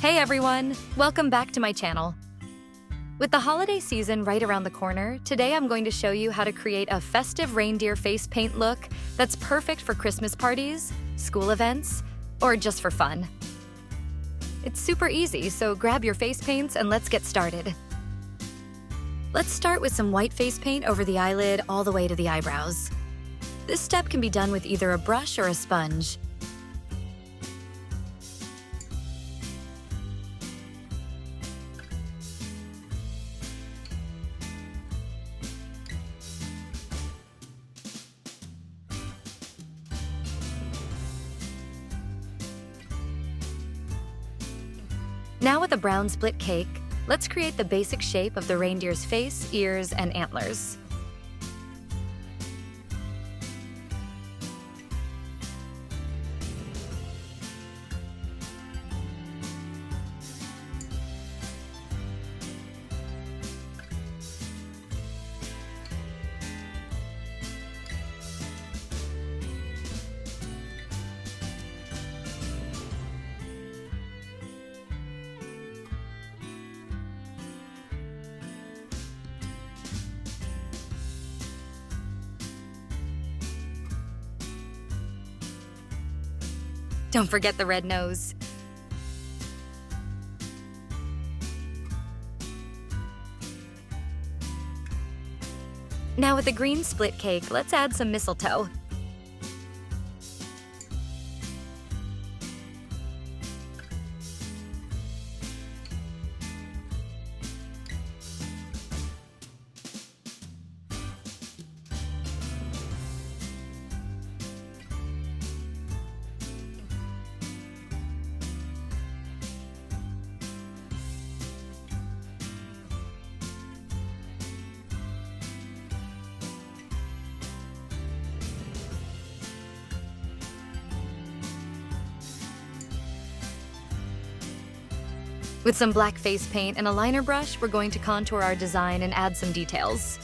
Hey everyone! Welcome back to my channel. With the holiday season right around the corner, today I'm going to show you how to create a festive reindeer face paint look that's perfect for Christmas parties, school events, or just for fun. It's super easy, so grab your face paints and let's get started. Let's start with some white face paint over the eyelid all the way to the eyebrows. This step can be done with either a brush or a sponge. Now with a brown split cake, let's create the basic shape of the reindeer's face, ears, and antlers. Don't forget the red nose. Now with the green split cake, let's add some mistletoe. With some black face paint and a liner brush, we're going to contour our design and add some details.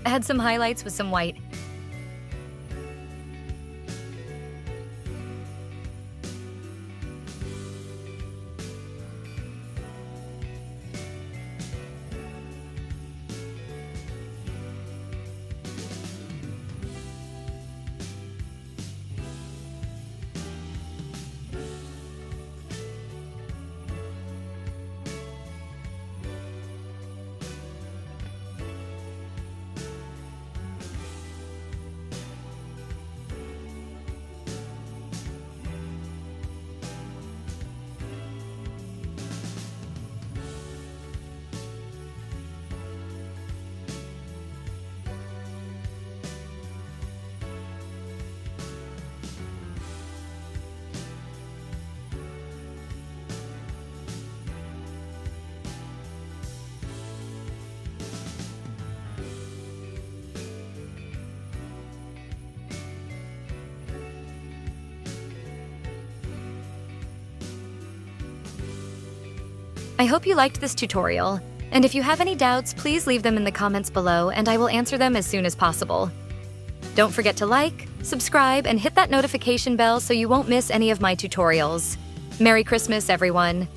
Add some highlights with some white. I hope you liked this tutorial, and if you have any doubts, please leave them in the comments below and I will answer them as soon as possible. Don't forget to like, subscribe, and hit that notification bell so you won't miss any of my tutorials. Merry Christmas, everyone!